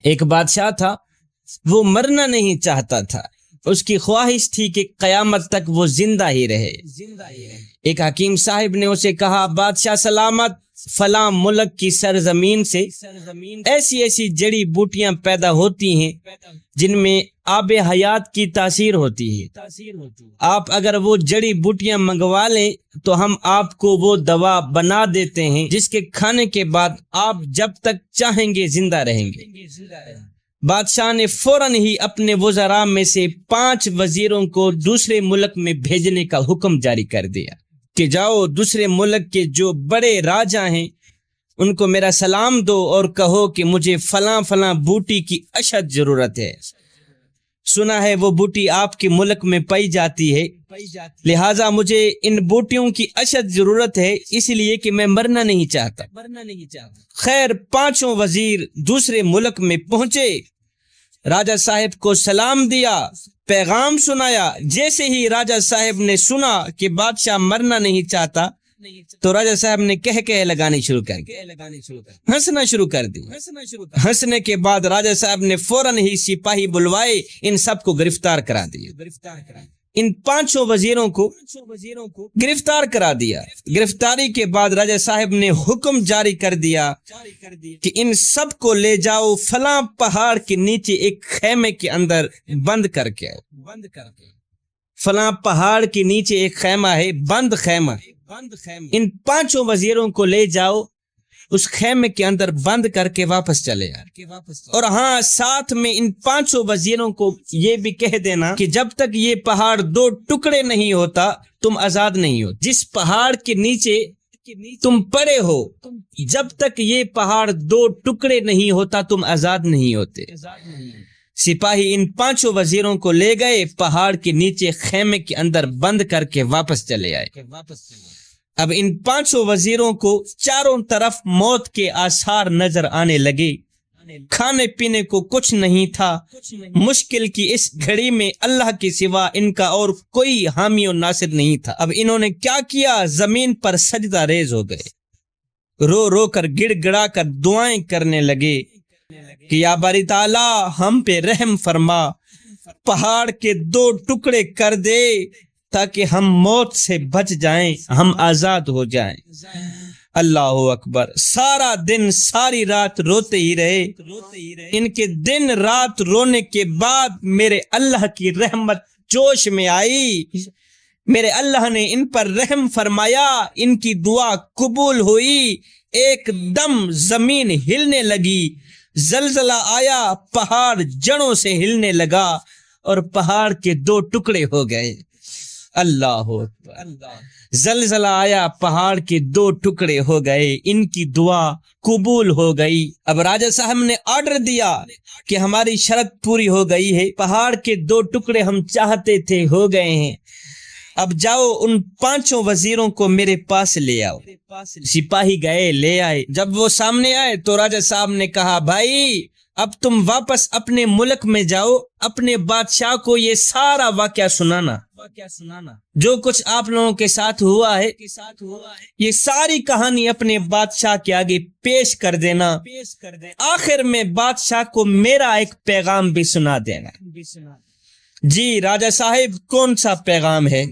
ایک بادشاہ تھا، وہ مرنا نہیں چاہتا تھا، اس کی خواہش تھی کہ قیامت تک وہ زندہ ہی رہے۔ ایک حکیم صاحب نے اسے کہا، بادشاہ سلامت، فلاں ملک کی سرزمین سے ایسی ایسی جڑی بوٹیاں پیدا ہوتی ہیں جن میں آب حیات کی تاثیر ہوتی ہے، آپ اگر وہ جڑی بوٹیاں منگوا لیں تو ہم آپ کو وہ دوا بنا دیتے ہیں جس کے کھانے کے بعد آپ جب تک چاہیں گے زندہ رہیں گے۔ بادشاہ نے فوراً ہی اپنے وزراء میں سے 5 وزیروں کو دوسرے ملک میں بھیجنے کا حکم جاری کر دیا کہ جاؤ دوسرے ملک کے جو بڑے راجا ہیں ان کو میرا سلام دو اور کہو کہ مجھے فلاں فلاں بوٹی کی اشد ضرورت ہے، سنا ہے وہ بوٹی آپ کے ملک میں پائی جاتی ہے، لہٰذا مجھے ان بوٹیوں کی اشد ضرورت ہے، اس لیے کہ میں مرنا نہیں چاہتا۔ خیر 5 وزیر دوسرے ملک میں پہنچے، راجہ صاحب کو سلام دیا، پیغام سنایا۔ جیسے ہی راجہ صاحب نے سنا کہ بادشاہ مرنا نہیں چاہتا تو راجہ صاحب نے کہہ لگانی شروع کر دی، ہنسنا شروع کر دی۔ ہنسنے کے بعد راجہ صاحب نے فوراً ہی سپاہی بلوائے، ان سب کو گرفتار کرا دیا۔ ان 5 وزیروں کو گرفتار کرا دیا۔ گرفتاری کے بعد راجہ صاحب نے حکم جاری کر دیا کہ ان سب کو لے جاؤ فلاں پہاڑ کے نیچے ایک خیمے کے اندر بند کر کے آؤ۔ فلاں پہاڑ کے نیچے ایک خیمہ ہے، بند خیمہ، ان 5 وزیروں کو لے جاؤ، اس خیمے کے اندر بند کر کے واپس چلے آئے۔ اور ہاں، ساتھ میں ان 5 وزیروں کو یہ بھی کہہ دینا کہ جب تک یہ پہاڑ 2 ٹکڑے نہیں ہوتا تم آزاد نہیں ہو۔ جس پہاڑ کے نیچے تم پڑے ہو، جب تک یہ پہاڑ 2 ٹکڑے نہیں ہوتا تم آزاد نہیں ہوتے۔ سپاہی ان 5 وزیروں کو لے گئے، پہاڑ کے نیچے خیمے کے اندر بند کر کے واپس چلے آئے۔ اب ان 5 وزیروں کو چاروں طرف موت کے آثار نظر آنے لگے، کھانے پینے کو کچھ نہیں تھا۔ مشکل کی اس گھڑی میں اللہ کے سوا ان کا اور کوئی حامی و ناصر نہیں تھا۔ اب انہوں نے کیا کیا؟ زمین پر سجدہ ریز ہو گئے، رو رو کر گڑ گڑا کر دعائیں کرنے لگے کہ یا باری تعالیٰ ہم پہ رحم فرما، پہاڑ کے 2 ٹکڑے کر دے تاکہ ہم موت سے بچ جائیں، ہم آزاد ہو جائیں۔ اللہ اکبر۔ سارا دن ساری رات روتے ہی رہے۔ ان کے دن رات رونے کے بعد میرے اللہ کی رحمت جوش میں آئی، میرے اللہ نے ان پر رحم فرمایا، ان کی دعا قبول ہوئی۔ ایک دم زمین ہلنے لگی، زلزلہ آیا، پہاڑ جڑوں سے ہلنے لگا اور پہاڑ کے 2 ٹکڑے ہو گئے۔ اللہ اکبر۔ زلزلہ آیا، پہاڑ کے 2 ٹکڑے ہو گئے، ان کی دعا قبول ہو گئی۔ اب راجہ صاحب نے آرڈر دیا کہ ہماری شرط پوری ہو گئی ہے، پہاڑ کے 2 ٹکڑے ہم چاہتے تھے ہو گئے ہیں، اب جاؤ ان 5 وزیروں کو میرے پاس لے آؤ۔ سپاہی گئے، لے آئے۔ جب وہ سامنے آئے تو راجہ صاحب نے کہا، بھائی اب تم واپس اپنے ملک میں جاؤ، اپنے بادشاہ کو یہ سارا واقعہ سنانا، جو کچھ آپ لوگوں کے ساتھ ہوا ہے، یہ ساری کہانی اپنے بادشاہ کے آگے پیش کر دینا، آخر میں بادشاہ کو میرا ایک پیغام بھی سنا دینا۔ جی راجہ صاحب، کون سا پیغام ہے؟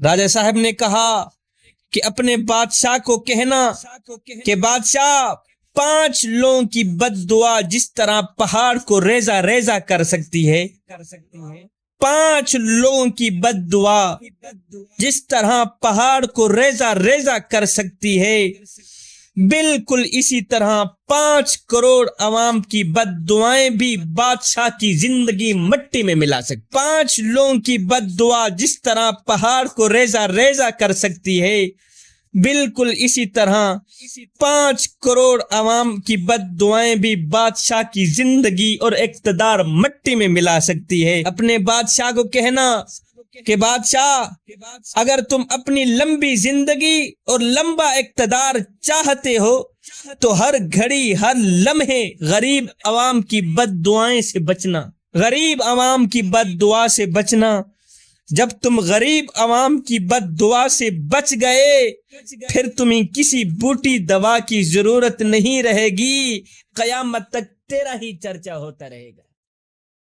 راجہ صاحب نے کہا کہ اپنے بادشاہ کو کہنا کہ بادشاہ 5 لوگوں کی بد دعا جس طرح پہاڑ کو ریزہ ریزہ کر سکتی ہے، 5 لوگوں کی بد دعا جس طرح پہاڑ کو ریزہ ریزہ کر سکتی ہے، بالکل اسی طرح 5 کروڑ عوام کی بد دعائیں بھی بادشاہ کی زندگی مٹی میں ملا سکتی۔ 5 لوگوں کی بد دعا جس طرح پہاڑ کو ریزہ ریزہ کر سکتی ہے، بالکل اسی طرح 5 کروڑ عوام کی بد دعائیں بھی بادشاہ کی زندگی اور اقتدار مٹی میں ملا سکتی ہے۔ اپنے بادشاہ کو کہنا کہ بادشاہ اگر تم اپنی لمبی زندگی اور لمبا اقتدار چاہتے ہو تو ہر گھڑی ہر لمحے غریب عوام کی بد دعائیں سے بچنا، غریب عوام کی بد دعا سے بچنا۔ جب تم غریب عوام کی بد دعا سے بچ گئے پھر تمہیں کسی بوٹی دوا کی ضرورت نہیں رہے گی، قیامت تک تیرا ہی چرچا ہوتا رہے گا۔